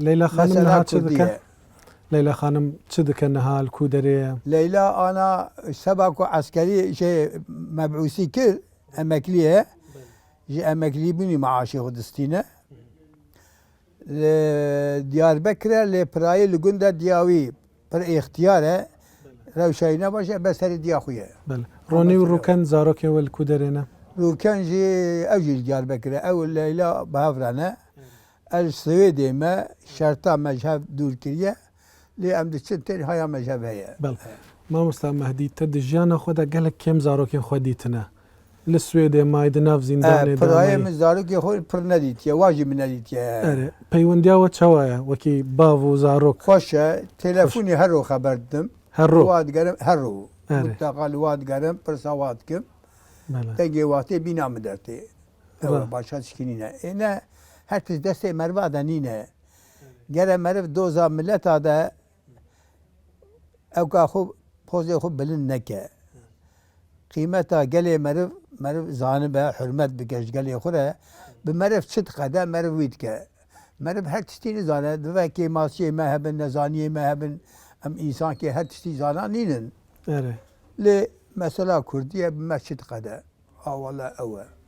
Leyla Hanım Mesela neha çi dike? Kurdiye. Leyla Hanım çi dike neha li ku derê? Leyla ana seba ku askeri şey meb'usi kir emekliye. Ji emeklî bûnî maaşê xwe distîne. Diyarbekir'e lê pirayê li gunda diyawî pir ixtiyar e. Rewşayî ne baş e beserê diya xwe ye. Bel. Ronî û Rûken zarokên we li ku derê ne? Rûken jî ew jî li Diyarbekir'e ew Leyla bihevra ne. El Swêdê me şerta mezhev dûr kiriye. Lê em diçin tê haya mezhev heye. Bel. Mamosta Mehdî te di jiyana xwe de gelek kêm zarokên xwe dîtine. Li Swêdê mayê di nav zîndanê de Pirayê mayê. min zarokê xwe pir nedîtiye. Wa jî min nedîtiye. Ere. Peywendiya we çawa ye? Wekî bav û zarok. Xweş e. Telefonî her ro xeber didim. Her ro. Wa digerim her ro. Ere. Mutlaka li wa digerim pirsa wa dikim. Bele. Dengê watê bîna min dertê. Ew başa çikînîne. Ne her tiz destê merva de nîne. Gere meriv doza milleta de ew ka xwe pozê xwe bilind neke. Qîmeta gelê meriv zanibe hürmet bike ji gelê xwe re bi meriv çi dikede meriv wî dike. Meriv her tiştî nizane divekê masiyê me hebin nezaniyê me hebin em însankê her tiştî zana nînin. Ere. Lê mesela Kurdiyê bi me çi dikede. A wala ew e.